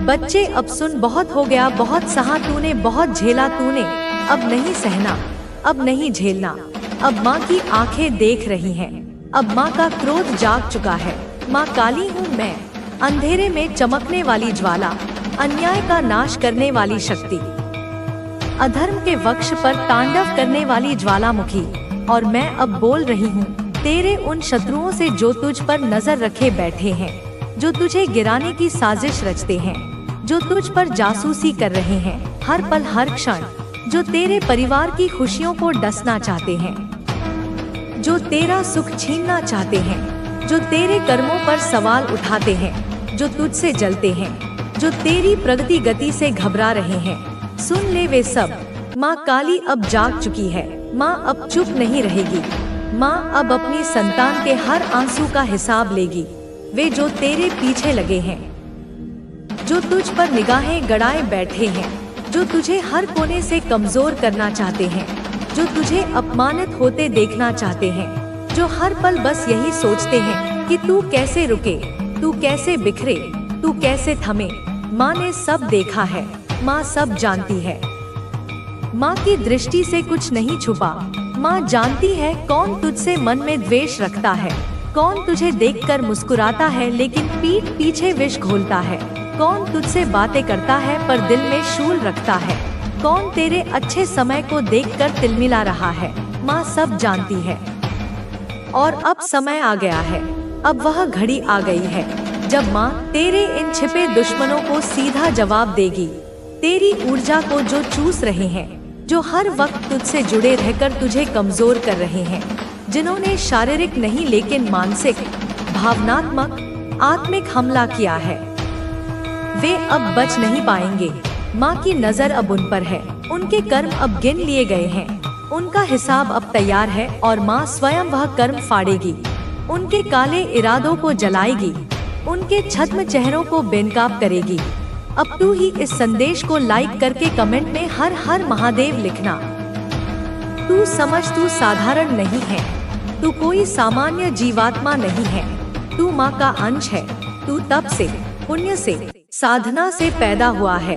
बच्चे अब सुन, बहुत हो गया, बहुत सहा तूने, बहुत झेला तूने, अब नहीं सहना, अब नहीं झेलना। अब माँ की आंखें देख रही हैं, अब माँ का क्रोध जाग चुका है। माँ काली हूँ मैं, अंधेरे में चमकने वाली ज्वाला, अन्याय का नाश करने वाली शक्ति, अधर्म के वक्ष पर तांडव करने वाली ज्वालामुखी। और मैं अब बोल रही हूँ तेरे उन शत्रुओं से जो तुझ पर नजर रखे बैठे हैं, जो तुझे गिराने की साजिश रचते हैं, जो तुझ पर जासूसी कर रहे हैं हर पल हर क्षण, जो तेरे परिवार की खुशियों को डसना चाहते हैं, जो तेरा सुख छीनना चाहते हैं, जो तेरे कर्मों पर सवाल उठाते हैं, जो तुझसे जलते हैं, जो तेरी प्रगति गति से घबरा रहे हैं, सुन ले वे सब। माँ काली अब जाग चुकी है। माँ अब चुप नहीं रहेगी। माँ अब अपनी संतान के हर आंसू का हिसाब लेगी। वे जो तेरे पीछे लगे हैं, जो तुझ पर निगाहें गड़ाए बैठे हैं, जो तुझे हर कोने से कमजोर करना चाहते हैं, जो तुझे अपमानित होते देखना चाहते हैं, जो हर पल बस यही सोचते हैं कि तू कैसे रुके, तू कैसे बिखरे, तू कैसे थमे। माँ ने सब देखा है, माँ सब जानती है। माँ की दृष्टि से कुछ नहीं छुपा। माँ जानती है कौन तुझसे मन में द्वेष रखता है, कौन तुझे देखकर मुस्कुराता है लेकिन पीठ पीछे विष घोलता है, कौन तुझसे बातें करता है पर दिल में शूल रखता है, कौन तेरे अच्छे समय को देखकर तिलमिला रहा है। माँ सब जानती है। और अब समय आ गया है, अब वह घड़ी आ गई है जब माँ तेरे इन छिपे दुश्मनों को सीधा जवाब देगी। तेरी ऊर्जा को जो चूस रहे हैं, जो हर वक्त तुझसे जुड़े रहकर तुझे कमजोर कर रहे हैं, जिन्होंने शारीरिक नहीं लेकिन मानसिक, भावनात्मक, आत्मिक हमला किया है, वे अब बच नहीं पाएंगे। माँ की नजर अब उन पर है। उनके कर्म अब गिन लिए गए हैं, उनका हिसाब अब तैयार है और माँ स्वयं वह कर्म फाड़ेगी, उनके काले इरादों को जलाएगी, उनके छद्म चेहरों को बेनकाब करेगी। अब तू ही इस संदेश को लाइक करके कमेंट में हर हर महादेव लिखना। तू समझ, तू साधारण नहीं है, तू कोई सामान्य जीवात्मा नहीं है, तू माँ का अंश है। तू तप से, पुण्य से, साधना से पैदा हुआ है।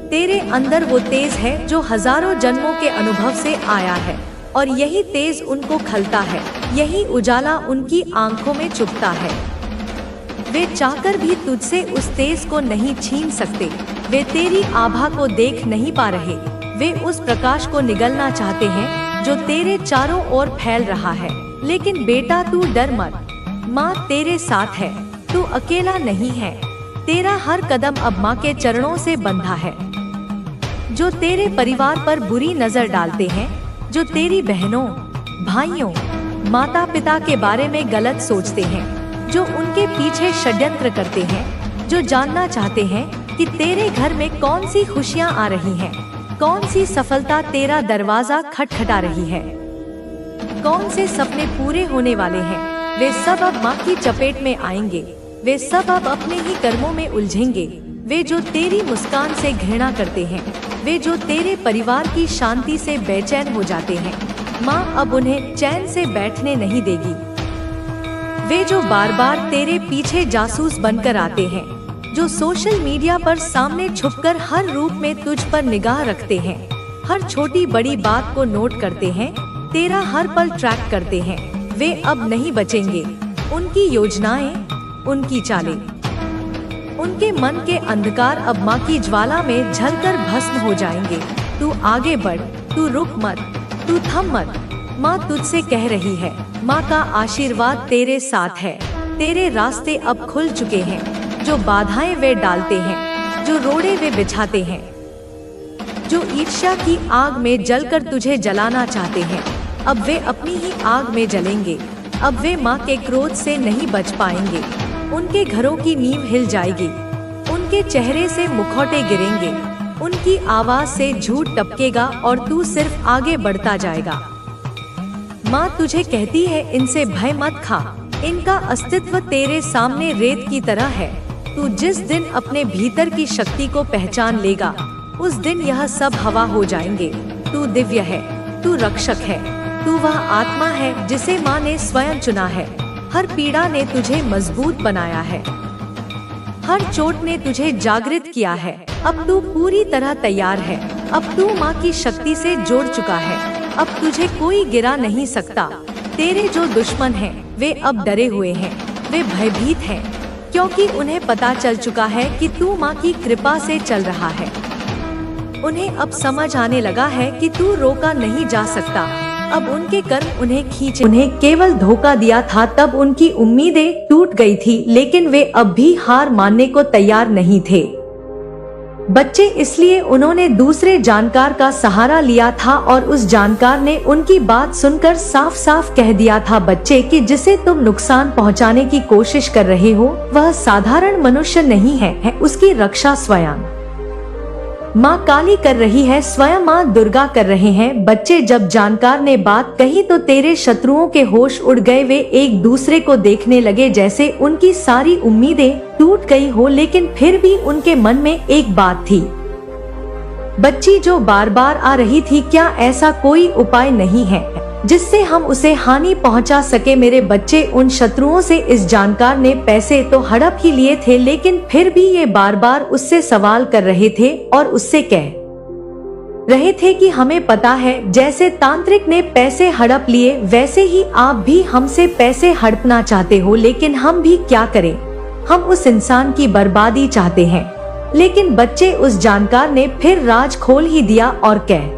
तेरे अंदर वो तेज है जो हजारों जन्मों के अनुभव से आया है और यही तेज उनको खलता है, यही उजाला उनकी आंखों में चुभता है। वे चाहकर भी तुझसे उस तेज को नहीं छीन सकते। वे तेरी आभा को देख नहीं पा रहे। वे उस प्रकाश को निगलना चाहते हैं जो तेरे चारों ओर फैल रहा है। लेकिन बेटा तू डर मत, माँ तेरे साथ है, तू अकेला नहीं है। तेरा हर कदम अब माँ के चरणों से बंधा है। जो तेरे परिवार पर बुरी नजर डालते हैं, जो तेरी बहनों, भाइयों, माता पिता के बारे में गलत सोचते हैं, जो उनके पीछे षड्यंत्र करते हैं, जो जानना चाहते हैं कि तेरे घर में कौन सी खुशियां आ रही हैं, कौन सी सफलता तेरा दरवाजा खटखटा रही है, कौन से सपने पूरे होने वाले हैं, वे सब अब माँ की चपेट में आएंगे। वे सब अब अपने ही कर्मों में उलझेंगे। वे जो तेरी मुस्कान से घृणा करते हैं, वे जो तेरे परिवार की शांति से बेचैन हो जाते हैं, माँ अब उन्हें चैन से बैठने नहीं देगी। वे जो बार बार तेरे पीछे जासूस बनकर आते हैं, जो सोशल मीडिया पर सामने छुपकर हर रूप में तुझ पर निगाह रखते हैं, हर छोटी बड़ी बात को नोट करते हैं, तेरा हर पल ट्रैक करते हैं, वे अब नहीं बचेंगे। उनकी योजनाएं, उनकी चालें, उनके मन के अंधकार अब माँ की ज्वाला में जलकर भस्म हो जाएंगे। तू आगे बढ़, तू रुक मत, तू थम मत। माँ तुझसे कह रही है, माँ का आशीर्वाद तेरे साथ है। तेरे रास्ते अब खुल चुके हैं। जो बाधाएं वे डालते हैं, जो रोड़े वे बिछाते हैं, जो ईर्ष्या की आग में जलकर तुझे जलाना चाहते हैं, अब वे अपनी ही आग में जलेंगे। अब वे माँ के क्रोध से नहीं बच पाएंगे। उनके घरों की नींव हिल जाएगी, उनके चेहरे से मुखौटे गिरेंगे, उनकी आवाज से झूठ टपकेगा और तू सिर्फ आगे बढ़ता जाएगा। माँ तुझे कहती है, इनसे भय मत खा, इनका अस्तित्व तेरे सामने रेत की तरह है। तू जिस दिन अपने भीतर की शक्ति को पहचान लेगा, उस दिन यह सब हवा हो जाएंगे। तू दिव्य है, तू रक्षक है, तू वह आत्मा है जिसे माँ ने स्वयं चुना है। हर पीड़ा ने तुझे मजबूत बनाया है, हर चोट ने तुझे जागृत किया है। अब तू पूरी तरह तैयार है। अब तू माँ की शक्ति से जोड़ चुका है। अब तुझे कोई गिरा नहीं सकता। तेरे जो दुश्मन हैं, वे अब डरे हुए हैं, वे भयभीत हैं, क्योंकि उन्हें पता चल चुका है कि तू माँ की कृपा से चल रहा है। उन्हें अब समझ आने लगा है कि तू रोका नहीं जा सकता। अब उनके कर्म उन्हें खींचे। उन्हें केवल धोखा दिया था, तब उनकी उम्मीदें टूट गई थी, लेकिन वे अब भी हार मानने को तैयार नहीं थे। बच्चे इसलिए उन्होंने दूसरे जानकार का सहारा लिया था और उस जानकार ने उनकी बात सुनकर साफ साफ कह दिया था, बच्चे कि जिसे तुम नुकसान पहुंचाने की कोशिश कर रहे हो वह साधारण मनुष्य नहीं है उसकी रक्षा स्वयं माँ काली कर रही है, स्वयं माँ दुर्गा कर रहे हैं। बच्चे, जब जानकार ने बात कही तो तेरे शत्रुओं के होश उड़ गए। वे एक दूसरे को देखने लगे जैसे उनकी सारी उम्मीदें टूट गई हो, लेकिन फिर भी उनके मन में एक बात थी। बच्ची जो बार बार आ रही थी, क्या ऐसा कोई उपाय नहीं है जिससे हम उसे हानि पहुंचा सके? मेरे बच्चे, उन शत्रुओं से इस जानकार ने पैसे तो हड़प ही लिए थे, लेकिन फिर भी ये बार बार उससे सवाल कर रहे थे और उससे कह रहे थे कि हमें पता है जैसे तांत्रिक ने पैसे हड़प लिए वैसे ही आप भी हमसे पैसे हड़पना चाहते हो, लेकिन हम भी क्या करें? हम उस इंसान की बर्बादी चाहते हैं। लेकिन बच्चे, उस जानकार ने फिर राज खोल ही दिया और कह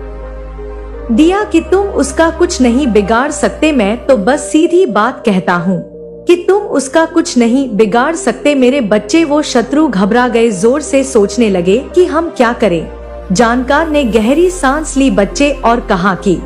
दिया कि तुम उसका कुछ नहीं बिगाड़ सकते। मैं तो बस सीधी बात कहता हूँ कि तुम उसका कुछ नहीं बिगाड़ सकते। मेरे बच्चे, वो शत्रु घबरा गए, जोर से सोचने लगे कि हम क्या करें। जानकार ने गहरी सांस ली बच्चे और कहा कि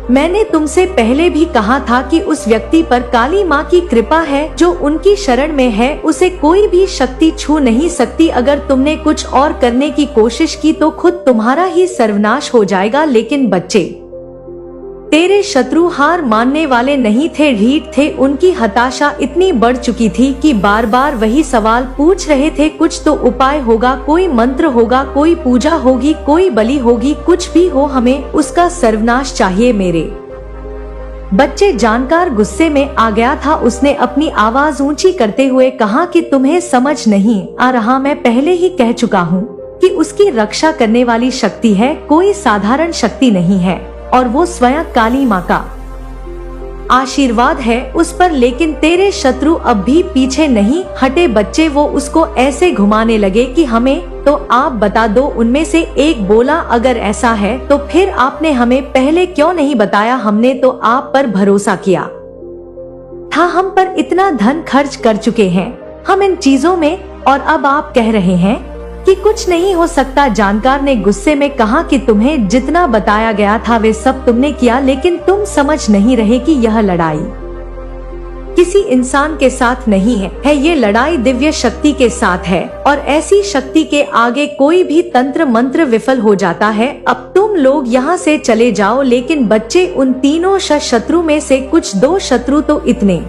मैंने तुमसे पहले भी कहा था कि उस व्यक्ति पर काली माँ की कृपा है। जो उनकी शरण में है उसे कोई भी शक्ति छू नहीं सकती। अगर तुमने कुछ और करने की कोशिश की तो खुद तुम्हारा ही सर्वनाश हो जाएगा। लेकिन बच्चे, तेरे शत्रु हार मानने वाले नहीं थे, ढीठ थे। उनकी हताशा इतनी बढ़ चुकी थी कि बार बार वही सवाल पूछ रहे थे। कुछ तो उपाय होगा, कोई मंत्र होगा, कोई पूजा होगी, कोई बलि होगी, कुछ भी हो, हमें उसका सर्वनाश चाहिए। मेरे बच्चे, जानकार गुस्से में आ गया था। उसने अपनी आवाज ऊंची करते हुए कहा कि तुम्हें समझ नहीं आ रहा, मैं पहले ही कह चुका हूँ कि उसकी रक्षा करने वाली शक्ति है, कोई साधारण शक्ति नहीं है, और वो स्वयं काली माँ का आशीर्वाद है उस पर। लेकिन तेरे शत्रु अब भी पीछे नहीं हटे। बच्चे, वो उसको ऐसे घुमाने लगे कि हमें तो आप बता दो। उनमें से एक बोला, अगर ऐसा है तो फिर आपने हमें पहले क्यों नहीं बताया? हमने तो आप पर भरोसा किया था, हम पर इतना धन खर्च कर चुके हैं हम इन चीजों में, और अब आप कह रहे हैं कि कुछ नहीं हो सकता। जानकार ने गुस्से में कहा कि तुम्हें जितना बताया गया था वे सब तुमने किया, लेकिन तुम समझ नहीं रहे कि यह लड़ाई किसी इंसान के साथ नहीं है, ये लड़ाई दिव्य शक्ति के साथ है, और ऐसी शक्ति के आगे कोई भी तंत्र मंत्र विफल हो जाता है। अब तुम लोग यहाँ से चले जाओ। लेकिन बच्चे, उन तीनों शत्रु में से कुछ 2 शत्रु तो इतने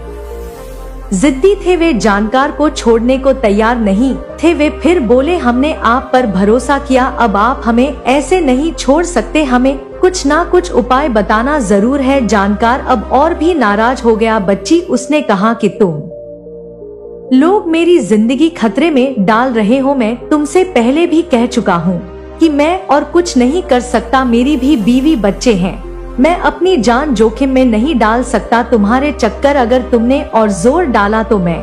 जिद्दी थे, वे जानकार को छोड़ने को तैयार नहीं थे। वे फिर बोले, हमने आप पर भरोसा किया, अब आप हमें ऐसे नहीं छोड़ सकते, हमें कुछ ना कुछ उपाय बताना जरूर है। जानकार अब और भी नाराज हो गया। बच्ची, उसने कहा कि तुम लोग मेरी जिंदगी खतरे में डाल रहे हो। मैं तुमसे पहले भी कह चुका हूँ कि मैं और कुछ नहीं कर सकता। मेरी भी बीवी बच्चे हैं, मैं अपनी जान जोखिम में नहीं डाल सकता। तुम्हारे चक्कर अगर तुमने और जोर डाला तो मैं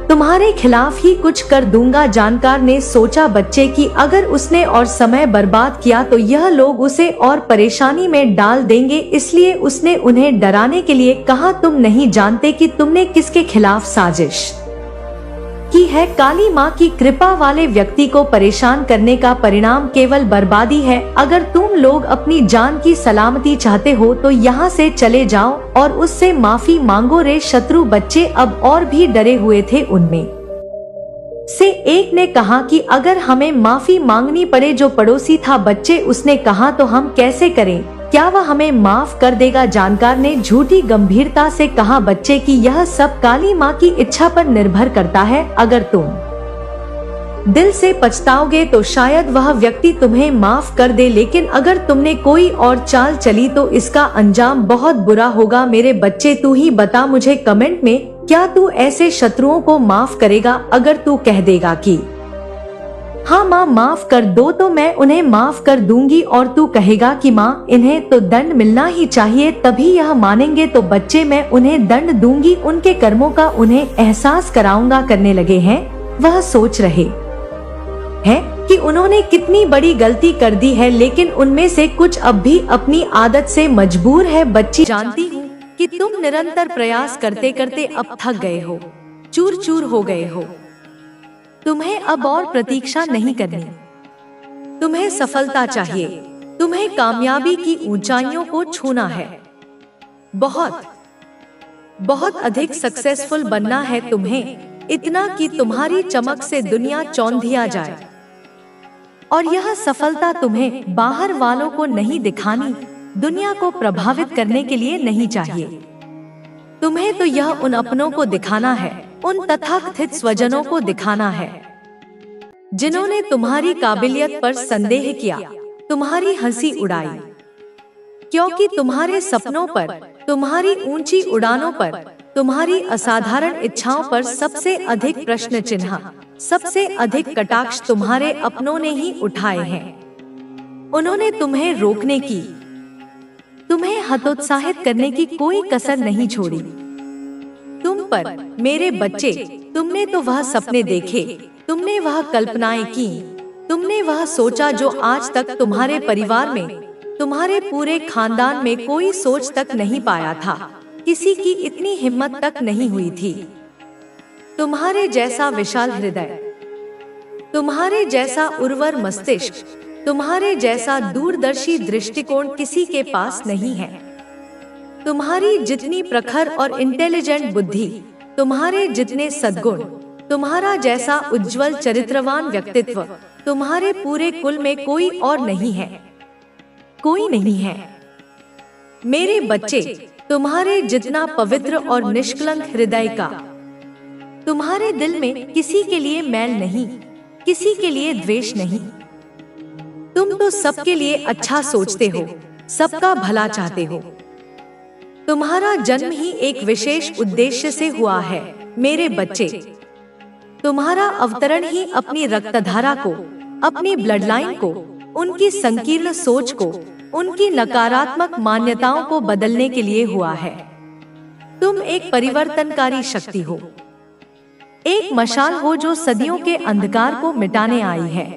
तुम्हारे खिलाफ ही कुछ कर दूंगा। जानकार ने सोचा बच्चे कि अगर उसने और समय बर्बाद किया तो यह लोग उसे और परेशानी में डाल देंगे, इसलिए उसने उन्हें डराने के लिए कहा, तुम नहीं जानते कि तुमने किसके खिलाफ साजिश की है। काली माँ की कृपा वाले व्यक्ति को परेशान करने का परिणाम केवल बर्बादी है। अगर तुम लोग अपनी जान की सलामती चाहते हो तो यहाँ से चले जाओ और उससे माफी मांगो। रे शत्रु बच्चे अब और भी डरे हुए थे। उनमें से एक ने कहा कि अगर हमें माफी मांगनी पड़े, जो पड़ोसी था बच्चे, उसने कहा तो हम कैसे करें, क्या वह हमें माफ कर देगा? जानकार ने झूठी गंभीरता से कहा, बच्चे कि यह सब काली माँ की इच्छा पर निर्भर करता है। अगर तुम दिल से पछताओगे तो शायद वह व्यक्ति तुम्हें माफ कर दे, लेकिन अगर तुमने कोई और चाल चली तो इसका अंजाम बहुत बुरा होगा। मेरे बच्चे, तू ही बता मुझे कमेंट में क्या तू ऐसे शत्रुओं को माफ करेगा अगर तू कह देगा कि हाँ माँ माफ कर दो, तो मैं उन्हें माफ कर दूंगी, और तू कहेगा कि माँ इन्हें तो दंड मिलना ही चाहिए, तभी यह मानेंगे। तो बच्चे, मैं उन्हें दंड दूंगी, उनके कर्मों का उन्हें एहसास कराऊंगा। करने लगे हैं, वह सोच रहे हैं कि उन्होंने कितनी बड़ी गलती कर दी है, लेकिन उनमें से कुछ अब भी अपनी आदत से मजबूर है। बच्ची, जानती हूँ कि तुम निरंतर प्रयास करते करते अब थक गए हो, चूर चूर हो गए हो। तुम्हें अब और प्रतीक्षा नहीं करनी, तुम्हें सफलता चाहिए, तुम्हें कामयाबी की ऊंचाइयों को छूना है, बहुत बहुत अधिक सक्सेसफुल बनना है तुम्हें, इतना कि तुम्हारी चमक से दुनिया चौंधिया जाए। और यह सफलता तुम्हें बाहर वालों को नहीं दिखानी, दुनिया को प्रभावित करने के लिए नहीं चाहिए। तुम्हें तो यह उन अपनों को दिखाना है, उन तथाकथित स्वजनों को दिखाना है जिन्होंने तुम्हारी काबिलियत पर संदेह किया, तुम्हारी हंसी उड़ाई, क्योंकि तुम्हारे सपनों पर, तुम्हारी ऊंची उड़ानों पर, तुम्हारी असाधारण इच्छाओं पर सबसे अधिक प्रश्न चिन्ह, सबसे अधिक कटाक्ष तुम्हारे अपनों ने ही उठाए हैं। उन्होंने तुम्हें रोकने की, तुम्हें हतोत्साहित करने की कोई कसर नहीं छोड़ी। तुम पर, मेरे बच्चे, तुमने तो वह सपने देखे, तुमने वह कल्पनाएं की, तुमने वह सोचा जो आज तक तुम्हारे परिवार में, तुम्हारे पूरे खानदान में कोई सोच तक नहीं पाया था, किसी की इतनी हिम्मत तक नहीं हुई थी। तुम्हारे जैसा विशाल हृदय, तुम्हारे जैसा उर्वर मस्तिष्क, तुम्हारे जैसा दूरदर्शी दृष्टिकोण किसी के पास नहीं है। तुम्हारी जितनी प्रखर और इंटेलिजेंट बुद्धि, तुम्हारे जितने सद्गुण, तुम्हारा जैसा उज्जवल चरित्रवान व्यक्तित्व, तुम्हारे पूरे कुल में कोई और नहीं है, कोई नहीं है। मेरे बच्चे, तुम्हारे जितना पवित्र और निष्कलंक हृदय का, तुम्हारे दिल में किसी के लिए मैल नहीं, किसी के लिए द्वेष नहीं। तुम तो सबके लिए अच्छा सोचते हो, सबका भला चाहते हो। तुम्हारा जन्म ही एक विशेष उद्देश्य से हुआ है मेरे बच्चे। तुम्हारा अवतरण ही अपनी रक्तधारा को, अपनी ब्लड लाइन को, उनकी संकीर्ण सोच को, उनकी नकारात्मक मान्यताओं को बदलने के लिए हुआ है। तुम एक परिवर्तनकारी शक्ति हो, एक मशाल हो जो सदियों के अंधकार को मिटाने आई है।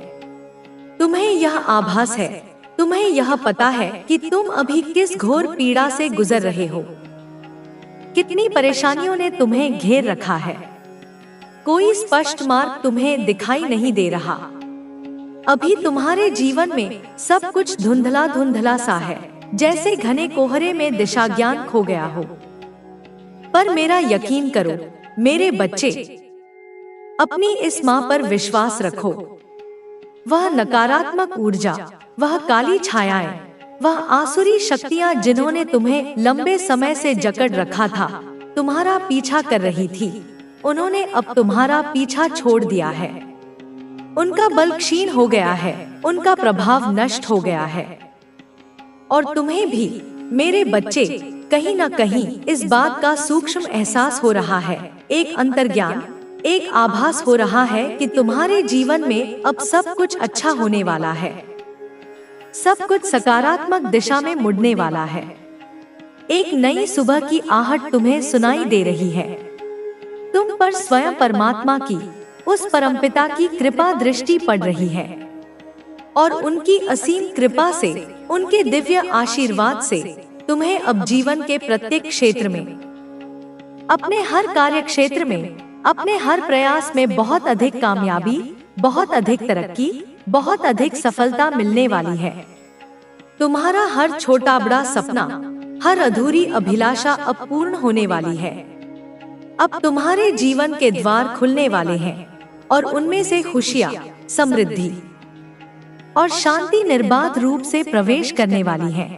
तुम्हें यह आभास है, तुम्हें यह पता है कि तुम अभी किस घोर पीड़ा से गुजर रहे हो, कितनी परेशानियों ने तुम्हें घेर रखा है। कोई स्पष्ट मार्ग तुम्हें दिखाई नहीं दे रहा। अभी तुम्हारे जीवन में सब कुछ धुंधला धुंधला सा है, जैसे घने कोहरे में दिशा ज्ञान खो गया हो। पर मेरा यकीन करो मेरे बच्चे, अपनी इस माँ पर विश्वास रखो। वह नकारात्मक ऊर्जा, वह काली छायाएं, वह आसुरी शक्तियां जिन्होंने तुम्हें लंबे समय से जकड़ रखा था, तुम्हारा पीछा कर रही थी, उन्होंने अब तुम्हारा पीछा छोड़ दिया है। उनका बल क्षीण हो गया है, उनका प्रभाव नष्ट हो गया है। और तुम्हें भी मेरे बच्चे कहीं न कहीं इस बात का सूक्ष्म एहसास हो रहा है, एक अंतर्ज्ञान, एक आभास हो रहा है कि तुम्हारे जीवन में अब सब कुछ अच्छा होने वाला है, सब कुछ सकारात्मक दिशा में मुड़ने वाला है। एक नई सुबह की आहट तुम्हें सुनाई दे रही है। तुम पर स्वयं परमात्मा की, उस परमपिता की कृपा दृष्टि पड़ रही है, और उनकी असीम कृपा से, उनके दिव्य आशीर्वाद से तुम्हें अब जीवन के प्रत्येक क्षेत्र में, अपने हर कार्य क्षेत्र में, अपने हर प्रयास में बहुत अधिक कामयाबी, बहुत अधिक तरक्की, बहुत अधिक सफलता मिलने वाली है। तुम्हारा हर छोटा बड़ा सपना, हर अधूरी अभिलाषा अब पूर्ण होने वाली है। अब तुम्हारे जीवन के द्वार खुलने वाले हैं, और उनमें से खुशियाँ, समृद्धि और शांति निर्बाध रूप से प्रवेश करने वाली है।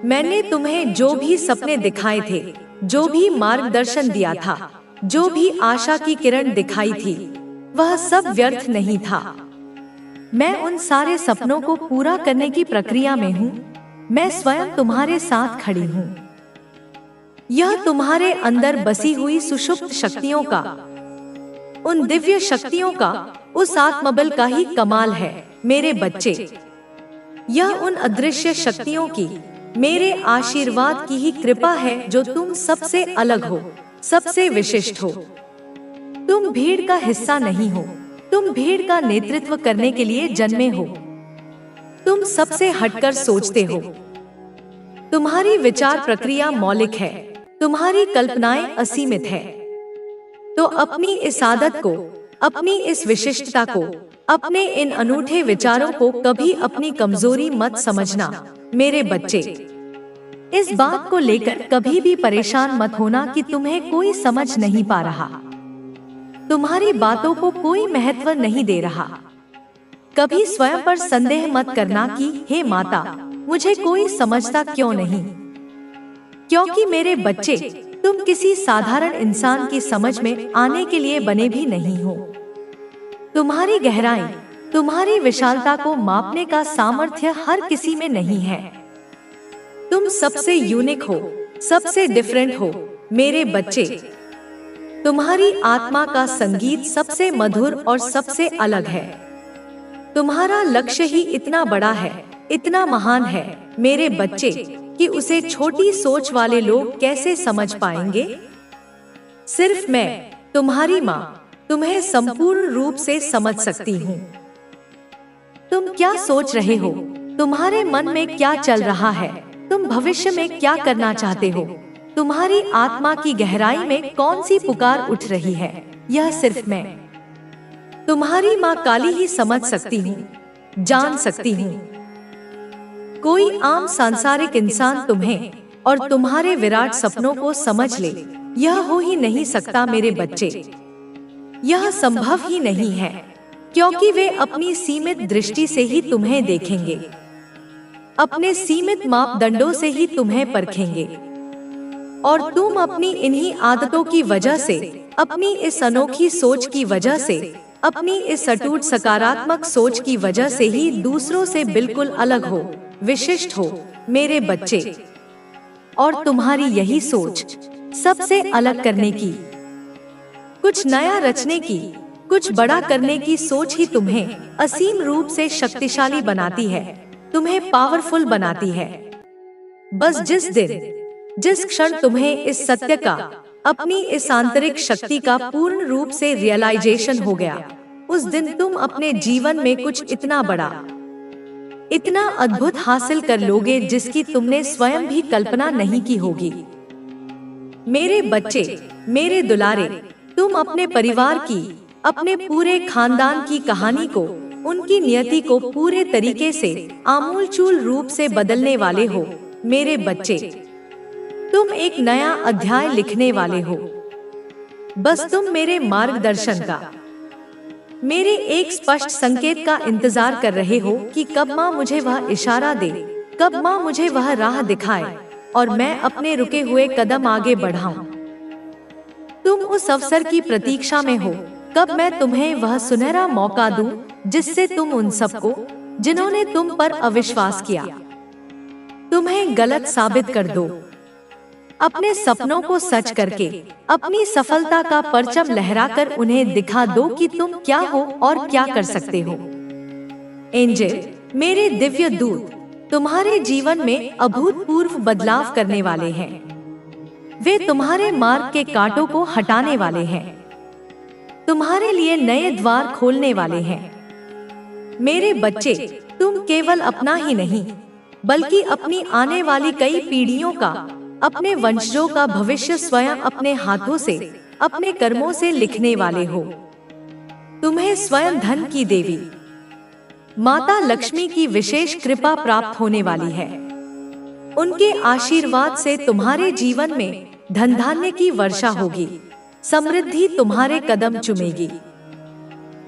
मैंने तुम्हें जो भी सपने दिखाए थे, जो भी मार्गदर्शन दिया था, जो भी आशा की किरण दिखाई थी, वह सब व्यर्थ नहीं था। मैं उन सारे सपनों को पूरा करने की प्रक्रिया में हूँ। मैं स्वयं तुम्हारे साथ खड़ी हूँ। यह तुम्हारे अंदर बसी हुई सुषुप्त शक्तियों का, उन दिव्य शक्तियों का, उस आत्मबल का ही कमाल है मेरे बच्चे। यह उन अदृश्य शक्तियों की, मेरे आशीर्वाद की ही कृपा है जो तुम सबसे अलग हो, सबसे विशिष्ट हो। तुम भीड़ का हिस्सा नहीं हो, तुम भीड़ का नेतृत्व करने के लिए जन्मे हो। तुम सबसे हटकर सोचते हो। तुम्हारी विचार प्रक्रिया मौलिक है, तुम्हारी कल्पनाएं असीमित है। तो अपनी इस आदत को, अपनी इस विशिष्टता को, अपने इन अनूठे विचारों को कभी अपनी कमजोरी मत समझना मेरे बच्चे। इस बात को लेकर कभी भी परेशान मत होना कि तुम्हें कोई समझ नहीं पा रहा, तुम्हारी बातों को कोई महत्व नहीं दे रहा। कभी स्वयं पर संदेह मत करना कि हे माता, मुझे कोई समझता क्यों नहीं, क्योंकि मेरे बच्चे, तुम किसी साधारण इंसान की समझ में आने के लिए बने भी नहीं हो। तुम्हारी गहराई, तुम्हारी विशालता को मापने का सामर्थ्य हर किसी में नहीं है। तुम सबसे यूनिक हो, सबसे डिफरेंट हो मेरे बच्चे। तुम्हारी आत्मा का संगीत सबसे मधुर और सबसे अलग है। तुम्हारा लक्ष्य ही इतना बड़ा है, इतना महान है मेरे बच्चे, कि उसे छोटी सोच वाले लोग कैसे समझ पाएंगे। सिर्फ मैं, तुम्हारी माँ, तुम्हें संपूर्ण रूप से समझ सकती हूँ। तुम क्या सोच रहे हो, तुम्हारे मन में क्या चल रहा है, तुम भविष्य में क्या करना चाहते हो, तुम्हारी आत्मा की गहराई में कौन सी पुकार उठ रही है, यह सिर्फ मैं, तुम्हारी माँ काली ही समझ सकती हूँ, जान सकती हूँ। कोई आम सांसारिक इंसान तुम्हें और तुम्हारे विराट सपनों को समझ ले, यह हो ही नहीं सकता मेरे बच्चे। यह संभव ही नहीं है, क्योंकि वे अपनी सीमित दृष्टि से ही तुम्हें देखेंगे, अपने सीमित मापदंडों से ही तुम्हें परखेंगे। और तुम अपनी इन्हीं आदतों की वजह से, अपनी इस अनोखी सोच की वजह से, अपनी इस अटूट सकारात्मक सोच की वजह से ही दूसरों से बिल्कुल अलग हो, विशिष्ट हो मेरे बच्चे। और तुम्हारी यही सोच, सबसे अलग करने की, कुछ नया रचने की, कुछ बड़ा करने की सोच ही तुम्हें असीम रूप से शक्तिशाली बनाती है, तुम्हें पावरफुल बनाती है। बस जिस दिन, जिस क्षण तुम्हें इस सत्य का, अपनी इस आंतरिक शक्ति का पूर्ण रूप से रियलाइजेशन हो गया, उस दिन तुम अपने जीवन में कुछ इतना बड़ा, इतना अद्भुत हासिल कर लोगे जिसकी तुमने स्वयं भी कल्पना नहीं की होगी। मेरे बच्चे, मेरे दुलारे, तुम अपने परिवार की, अपने पूरे खानदान की कहानी को, उनकी नियति को पूरे तरीके से, आमूलचूल रूप से बदलने वाले हो मेरे बच्चे। तुम एक नया अध्याय लिखने वाले हो। बस तुम मेरे मार्गदर्शन का, मेरे एक स्पष्ट संकेत का इंतजार कर रहे हो कि कब माँ मुझे वह इशारा दे, कब माँ मुझे वह राह दिखाए और मैं अपने रुके हुए कदम आगे बढ़ाऊं। तुम उस अवसर की प्रतीक्षा में हो, कब मैं तुम्हें वह सुनहरा मौका दूं जिससे तुम उन सबको, जिन्होंने तुम पर अविश्वास किया, तुम्हें गलत साबित कर दो। अपने सपनों को सच करके, अपनी सफलता का परचम लहराकर उन्हें दिखा दो कि तुम क्या हो और क्या कर सकते हो। एंजल, मेरे दिव्य दूत, तुम्हारे जीवन में अभूतपूर्व बदलाव करने वाले हैं। वे तुम्हारे मार्ग के कांटों को हटाने वाले हैं, तुम्हारे लिए नए द्वार खोलने वाले हैं। मेरे बच्चे, तुम केवल अपना ही नहीं, बल्कि अपनी आने वाली कई पीढ़ियों का, अपने वंशजों का भविष्य स्वयं अपने हाथों से, अपने कर्मों से लिखने वाले हो। तुम्हें स्वयं धन की देवी माता लक्ष्मी की विशेष कृपा प्राप्त होने वाली है। उनके आशीर्वाद से तुम्हारे जीवन में धन धान्य की वर्षा होगी, समृद्धि तुम्हारे कदम चूमेगी।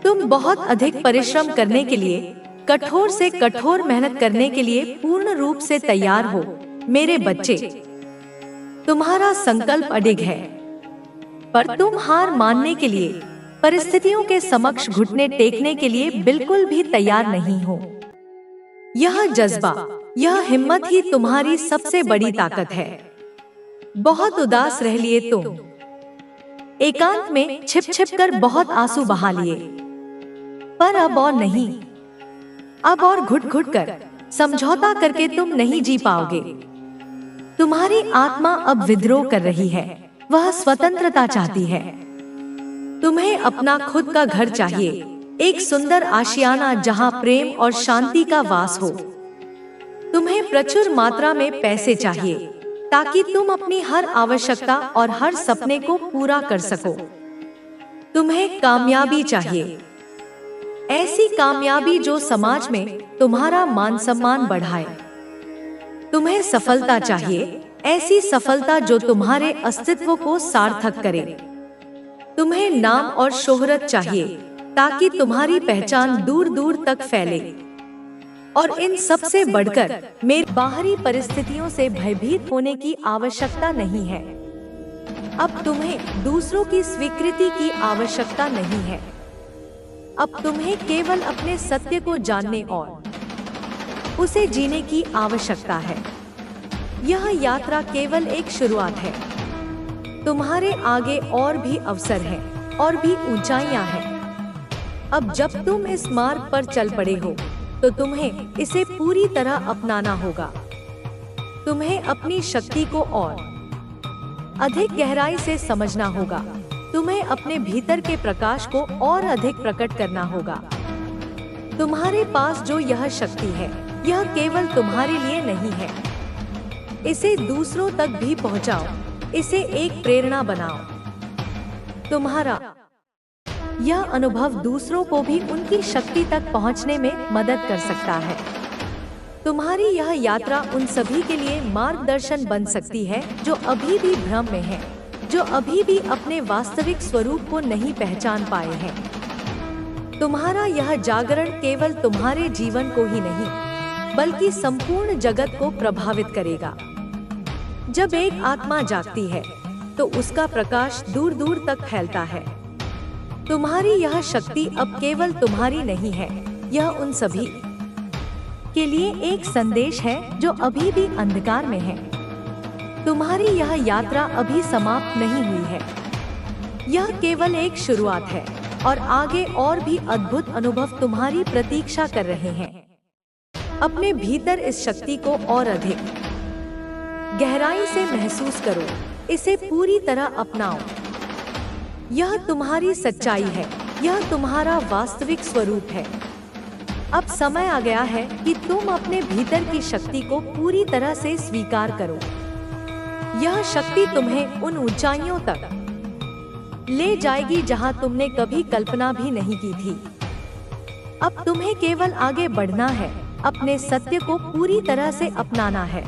तुम बहुत अधिक परिश्रम करने के लिए, कठोर से कठोर मेहनत करने के लिए पूर्ण रूप से तैयार हो मेरे बच्चे। तुम्हारा संकल्प अडिग है, पर तुम हार मानने के लिए, परिस्थितियों के समक्ष घुटने टेकने के लिए बिल्कुल भी तैयार नहीं हो। यह जज्बा, यह हिम्मत ही तुम्हारी सबसे बड़ी ताकत है। बहुत उदास रह लिए तुम। एकांत में छिप छिप कर बहुत आंसू बहा लिए। पर अब और नहीं, अब और घुट घुट कर समझौता करके तुम नहीं जी पाओगे। तुम्हारी आत्मा अब विद्रोह कर रही है, वह स्वतंत्रता चाहती है। तुम्हें अपना खुद का घर चाहिए, एक सुंदर आशियाना जहां प्रेम और शांति का वास हो। तुम्हें प्रचुर मात्रा में पैसे चाहिए ताकि तुम अपनी हर आवश्यकता और हर सपने को पूरा कर सको। तुम्हें कामयाबी चाहिए, ऐसी कामयाबी जो समाज में तुम्हारा मान सम्मान बढ़ाए। तुम्हें सफलता चाहिए, ऐसी सफलता जो तुम्हारे अस्तित्व को सार्थक करे। तुम्हें नाम और शोहरत चाहिए ताकि तुम्हारी पहचान दूर दूर तक फैले। और इन सब से बढ़कर मेरी बाहरी परिस्थितियों से भयभीत होने की आवश्यकता नहीं है। अब तुम्हें दूसरों की स्वीकृति की आवश्यकता नहीं है। अब तुम्हें केवल अपने सत्य को जानने और उसे जीने की आवश्यकता है। यह यात्रा केवल एक शुरुआत है। तुम्हारे आगे और भी अवसर हैं, और भी ऊंचाइयां हैं। अब जब तुम इस मार्ग पर चल पड़े हो तो तुम्हें इसे पूरी तरह अपनाना होगा। तुम्हें अपनी शक्ति को और अधिक गहराई से समझना होगा। तुम्हें अपने भीतर के प्रकाश को और अधिक प्रकट करना होगा। तुम्हारे पास जो यह शक्ति है, यह केवल तुम्हारे लिए नहीं है। इसे दूसरों तक भी पहुंचाओ, इसे एक प्रेरणा बनाओ। तुम्हारा यह अनुभव दूसरों को भी उनकी शक्ति तक पहुंचने में मदद कर सकता है। तुम्हारी यह यात्रा उन सभी के लिए मार्गदर्शन बन सकती है जो अभी भी भ्रम में हैं, जो अभी भी अपने वास्तविक स्वरूप को नहीं पहचान पाए हैं। तुम्हारा यह जागरण केवल तुम्हारे जीवन को ही नहीं, बल्कि संपूर्ण जगत को प्रभावित करेगा। जब एक आत्मा जागती है तो उसका प्रकाश दूर दूर तक फैलता है। तुम्हारी यह शक्ति अब केवल तुम्हारी नहीं है, यह उन सभी के लिए एक संदेश है जो अभी भी अंधकार में है। तुम्हारी यह यात्रा अभी समाप्त नहीं हुई है, यह केवल एक शुरुआत है, और आगे और भी अद्भुत अनुभव तुम्हारी प्रतीक्षा कर रहे हैं। अपने भीतर इस शक्ति को और अधिक गहराई से महसूस करो, इसे पूरी तरह अपनाओ। यह तुम्हारी सच्चाई है, यह तुम्हारा वास्तविक स्वरूप है। अब समय आ गया है कि तुम अपने भीतर की शक्ति को पूरी तरह से स्वीकार करो। यह शक्ति तुम्हें उन ऊंचाइयों तक ले जाएगी जहां तुमने कभी कल्पना भी नहीं की थी। अब तुम्हें केवल आगे बढ़ना है, अपने सत्य को पूरी तरह से अपनाना है।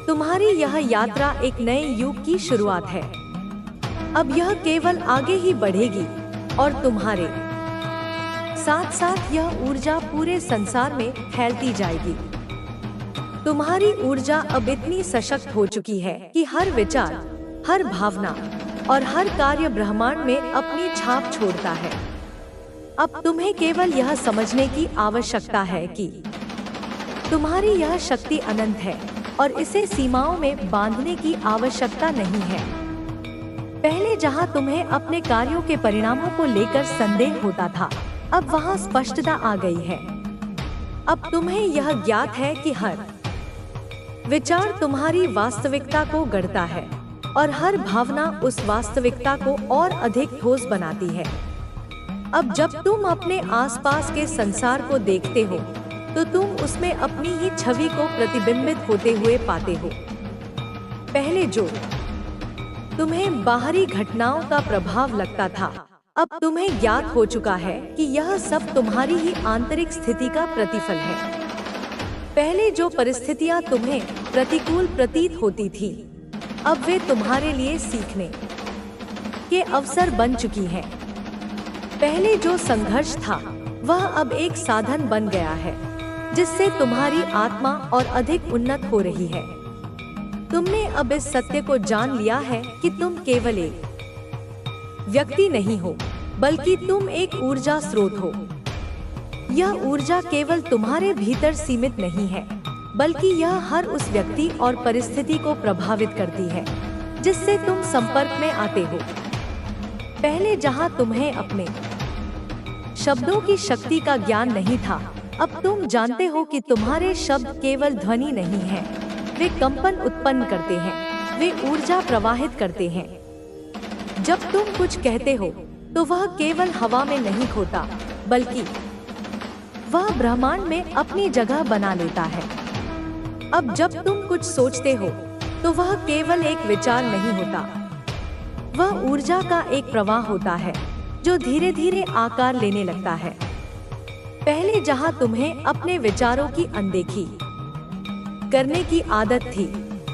तुम्हारी यह यात्रा एक नए युग की शुरुआत है। अब यह केवल आगे ही बढ़ेगी, और तुम्हारे साथ साथ यह ऊर्जा पूरे संसार में फैलती जाएगी। तुम्हारी ऊर्जा अब इतनी सशक्त हो चुकी है कि हर विचार, हर भावना और हर कार्य ब्रह्मांड में अपनी छाप छोड़ता है। अब तुम्हें केवल यह समझने की आवश्यकता है कि तुम्हारी यह शक्ति अनंत है, और इसे सीमाओं में बांधने की आवश्यकता नहीं है। पहले जहां तुम्हें अपने कार्यों के परिणामों को लेकर संदेह होता था, अब वहां स्पष्टता आ गई है। अब तुम्हें यह ज्ञात है कि हर विचार तुम्हारी वास्तविकता को गढ़ता है, और हर भावना उस वास्तविकता को और अधिक ठोस बनाती है। अब जब तुम अपने आसपास के संसार को देखते हो तो तुम उसमें अपनी ही छवि को प्रतिबिंबित होते हुए पाते हो। पहले जो तुम्हें बाहरी घटनाओं का प्रभाव लगता था, अब तुम्हें ज्ञात हो चुका है कि यह सब तुम्हारी ही आंतरिक स्थिति का प्रतिफल है। पहले जो परिस्थितियां तुम्हें प्रतिकूल प्रतीत होती थी, अब वे तुम्हारे लिए सीखने के अवसर बन चुकी हैं। पहले जो संघर्ष था, वह अब एक साधन बन गया है जिससे तुम्हारी आत्मा और अधिक उन्नत हो रही है। तुमने अब इस सत्य को जान लिया है कि तुम केवल एक व्यक्ति नहीं हो, बल्कि तुम एक ऊर्जा स्रोत हो। यह ऊर्जा केवल तुम्हारे भीतर सीमित नहीं है, बल्कि यह हर उस व्यक्ति और परिस्थिति को प्रभावित करती है जिससे तुम संपर्क में आते हो। पहले जहां तुम्हें अपने शब्दों की शक्ति का ज्ञान नहीं था, अब तुम जानते हो कि तुम्हारे शब्द केवल ध्वनि नहीं हैं, वे कंपन उत्पन्न करते हैं, वे ऊर्जा प्रवाहित करते हैं। जब तुम कुछ कहते हो तो वह केवल हवा में नहीं खोता, बल्कि वह ब्रह्मांड में अपनी जगह बना लेता है। अब जब तुम कुछ सोचते हो तो वह केवल एक विचार नहीं होता, वह ऊर्जा का एक प्रवाह होता है जो धीरे धीरे आकार लेने लगता है। पहले जहां तुम्हें अपने विचारों की अनदेखी करने की आदत थी,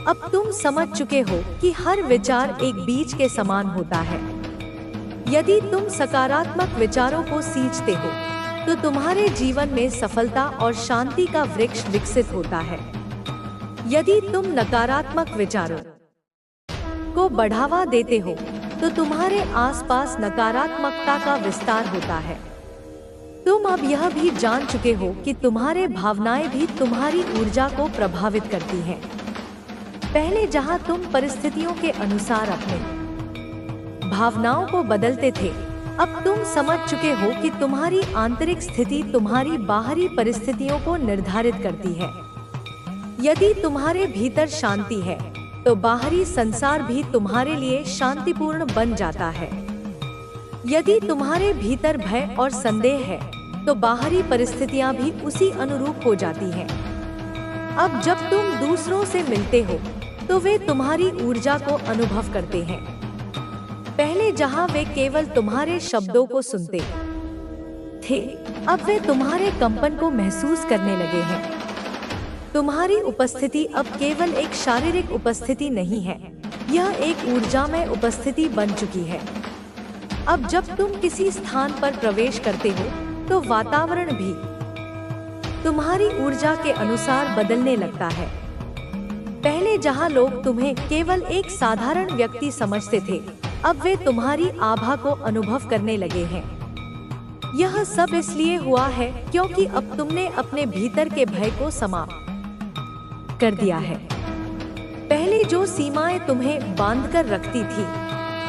अब तुम समझ चुके हो कि हर विचार एक बीज के समान होता है। यदि तुम सकारात्मक विचारों को सींचते हो तो तुम्हारे जीवन में सफलता और शांति का वृक्ष विकसित होता है। यदि तुम नकारात्मक विचारों को बढ़ावा देते हो तो तुम्हारे आसपास नकारात्मकता का विस्तार होता है। तुम अब यह भी जान चुके हो कि तुम्हारे भावनाएं भी तुम्हारी ऊर्जा को प्रभावित करती हैं। पहले जहां तुम परिस्थितियों के अनुसार अपने भावनाओं को बदलते थे, अब तुम समझ चुके हो कि तुम्हारी आंतरिक स्थिति तुम्हारी बाहरी परिस्थितियों को निर्धारित करती है। यदि तुम्हारे भीतर शांति है तो बाहरी संसार भी तुम्हारे लिए शांतिपूर्ण बन जाता है। यदि तुम्हारे भीतर भय और संदेह है तो बाहरी परिस्थितियां भी उसी अनुरूप हो जाती हैं। अब जब तुम दूसरों से मिलते हो तो वे तुम्हारी ऊर्जा को अनुभव करते हैं। पहले जहां वे केवल तुम्हारे शब्दों को सुनते थे, अब वे तुम्हारे कंपन को महसूस करने लगे हैं। तुम्हारी उपस्थिति अब केवल एक शारीरिक उपस्थिति नहीं है, यह एक ऊर्जामय उपस्थिति बन चुकी है। अब जब तुम किसी स्थान पर प्रवेश करते हो तो वातावरण भी तुम्हारी ऊर्जा के अनुसार बदलने लगता है। पहले जहां लोग तुम्हें केवल एक साधारण व्यक्ति समझते थे, अब वे तुम्हारी आभा को अनुभव करने लगे हैं। यह सब इसलिए हुआ है क्योंकि अब तुमने अपने भीतर के भय को समाप्त कर दिया है। पहले जो सीमाएं तुम्हें बांधकर रखती थी,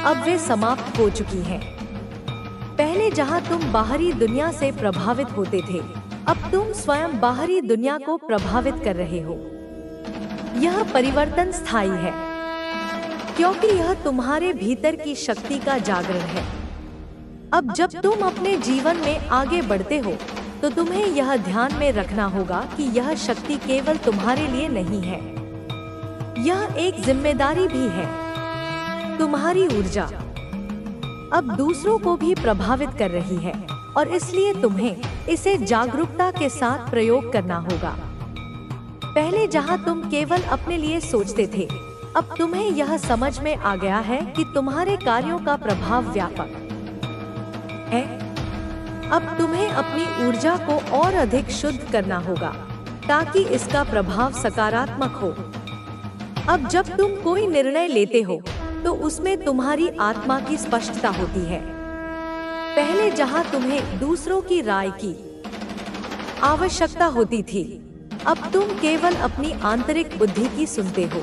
अब वे समाप्त हो चुकी हैं। पहले जहां तुम बाहरी दुनिया से प्रभावित होते थे, अब तुम स्वयं बाहरी दुनिया को प्रभावित कर रहे हो। यह परिवर्तन स्थायी है क्योंकि यह तुम्हारे भीतर की शक्ति का जागरण है। अब जब तुम अपने जीवन में आगे बढ़ते हो तो तुम्हें यह ध्यान में रखना होगा कि यह शक्ति केवल तुम्हारे लिए नहीं है, यह एक जिम्मेदारी भी है। तुम्हारी ऊर्जा अब दूसरों को भी प्रभावित कर रही है और इसलिए तुम्हें इसे जागरूकता के साथ प्रयोग करना होगा। पहले जहां तुम केवल अपने लिए सोचते थे, अब तुम्हें यह समझ में आ गया है कि तुम्हारे कार्यों का प्रभाव व्यापक है। अब तुम्हें अपनी ऊर्जा को और अधिक शुद्ध करना होगा ताकि इसका प्रभाव सकारात्मक हो। अब जब तुम कोई निर्णय लेते हो तो उसमें तुम्हारी आत्मा की स्पष्टता होती है। पहले जहां तुम्हें दूसरों की राय की आवश्यकता होती थी, अब तुम केवल अपनी आंतरिक बुद्धि की सुनते हो।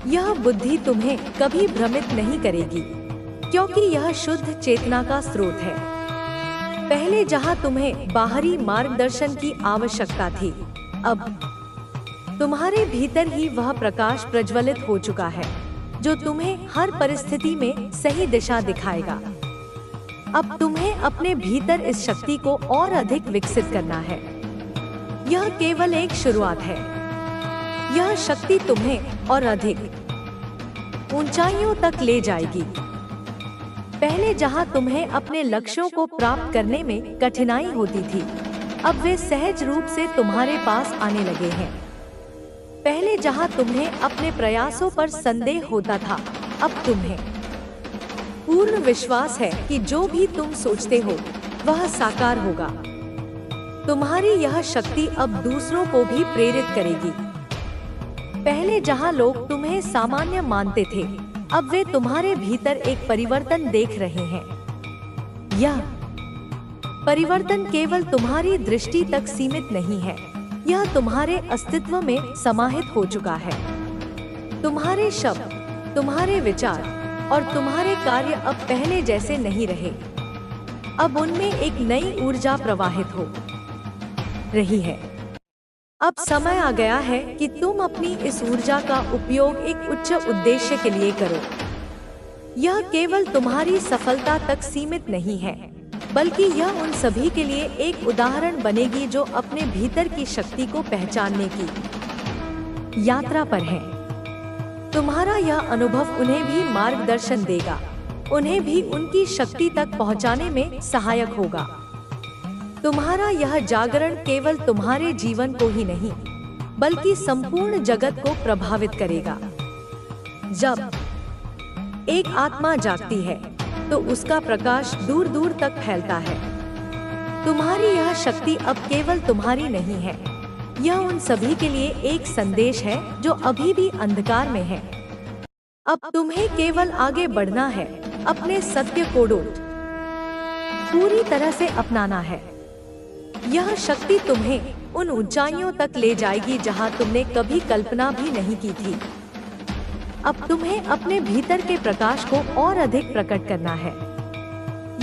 यह बुद्धि तुम्हें कभी भ्रमित नहीं करेगी क्योंकि यह शुद्ध चेतना का स्रोत है। पहले जहां तुम्हें बाहरी मार्गदर्शन की आवश्यकता थी, अब तुम्हारे भीतर ही वह प्रकाश प्रज्वलित हो चुका है जो तुम्हें हर परिस्थिति में सही दिशा दिखाएगा। अब तुम्हें अपने भीतर इस शक्ति को और अधिक विकसित करना है। यह केवल एक शुरुआत है। यह शक्ति तुम्हें और अधिक ऊंचाइयों तक ले जाएगी। पहले जहां तुम्हें अपने लक्ष्यों को प्राप्त करने में कठिनाई होती थी, अब वे सहज रूप से तुम्हारे पास आने लगे हैं। पहले जहां तुम्हें अपने प्रयासों पर संदेह होता था, अब तुम्हें पूर्ण विश्वास है कि जो भी तुम सोचते हो वह साकार होगा। तुम्हारी यह शक्ति अब दूसरों को भी प्रेरित करेगी। पहले जहां लोग तुम्हें सामान्य मानते थे, अब वे तुम्हारे भीतर एक परिवर्तन देख रहे हैं। यह परिवर्तन केवल तुम्हारी दृष्टि तक सीमित नहीं है, यह तुम्हारे अस्तित्व में समाहित हो चुका है। तुम्हारे शब्द, तुम्हारे विचार और तुम्हारे कार्य अब पहले जैसे नहीं रहे। अब उनमें एक नई ऊर्जा प्रवाहित हो रही है। अब समय आ गया है कि तुम अपनी इस ऊर्जा का उपयोग एक उच्च उद्देश्य के लिए करो। यह केवल तुम्हारी सफलता तक सीमित नहीं है, बल्कि यह उन सभी के लिए एक उदाहरण बनेगी जो अपने भीतर की शक्ति को पहचानने की यात्रा पर हैं। तुम्हारा यह अनुभव उन्हें भी मार्गदर्शन देगा, उन्हें भी उनकी शक्ति तक पहुंचाने में सहायक होगा। तुम्हारा यह जागरण केवल तुम्हारे जीवन को ही नहीं, बल्कि संपूर्ण जगत को प्रभावित करेगा। जब एक आत्मा जागती है, तो उसका प्रकाश दूर दूर तक फैलता है। तुम्हारी यह शक्ति अब केवल तुम्हारी नहीं है, यह उन सभी के लिए एक संदेश है जो अभी भी अंधकार में है। अब तुम्हें केवल आगे बढ़ना है, अपने सत्य को पूरी तरह से अपनाना है। यह शक्ति तुम्हें उन ऊंचाइयों तक ले जाएगी जहां तुमने कभी कल्पना भी नहीं की थी। अब तुम्हें अपने भीतर के प्रकाश को और अधिक प्रकट करना है।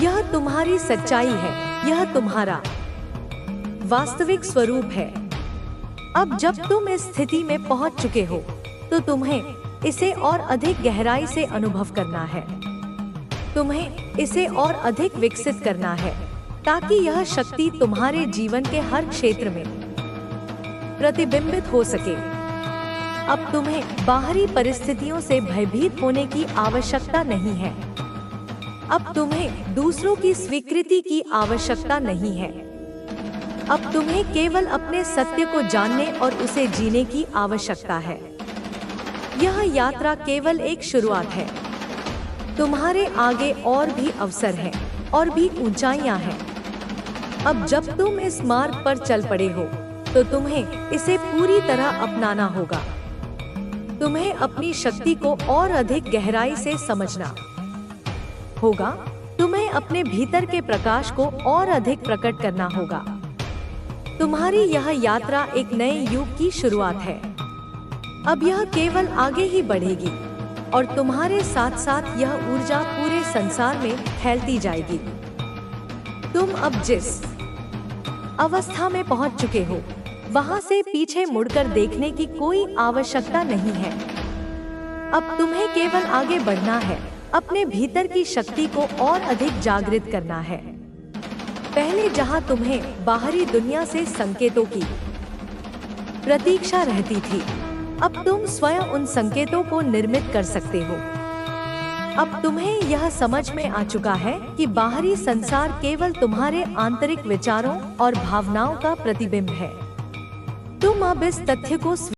यह तुम्हारी सच्चाई है, यह तुम्हारा वास्तविक स्वरूप है। अब जब तुम इस स्थिति में पहुंच चुके हो, तो तुम्हें इसे और अधिक गहराई से अनुभव करना है। तुम्हें इसे और अधिक विकसित करना है, ताकि यह शक्ति तुम्हारे जीवन के हर क्षेत्र में प्रतिबिंबित हो सके। अब तुम्हें बाहरी परिस्थितियों से भयभीत होने की आवश्यकता नहीं है। अब तुम्हें दूसरों की स्वीकृति की आवश्यकता नहीं है। अब तुम्हें केवल अपने सत्य को जानने और उसे जीने की आवश्यकता है। यह यात्रा केवल एक शुरुआत है। तुम्हारे आगे और भी अवसर हैं, और भी ऊंचाइयां हैं। अब जब तुम इस मार्ग पर चल पड़े हो, तो तुम्हें इसे पूरी तरह अपनाना होगा। तुम्हें अपनी शक्ति को और अधिक गहराई से समझना होगा। तुम्हें अपने भीतर के प्रकाश को और अधिक प्रकट करना होगा। तुम्हारी यह यात्रा एक नए युग की शुरुआत है। अब यह केवल आगे ही बढ़ेगी, और तुम्हारे साथ साथ यह ऊर्जा पूरे संसार में फैलती जाएगी। तुम अब जिस अवस्था में पहुंच चुके हो, वहां से पीछे मुड़कर देखने की कोई आवश्यकता नहीं है। अब तुम्हें केवल आगे बढ़ना है, अपने भीतर की शक्ति को और अधिक जागृत करना है। पहले जहां तुम्हें बाहरी दुनिया से संकेतों की प्रतीक्षा रहती थी, अब तुम स्वयं उन संकेतों को निर्मित कर सकते हो। अब तुम्हें यह समझ में आ चुका है कि बाहरी संसार केवल तुम्हारे आंतरिक विचारों और भावनाओं का प्रतिबिंब है। तुम अब इस तथ्य को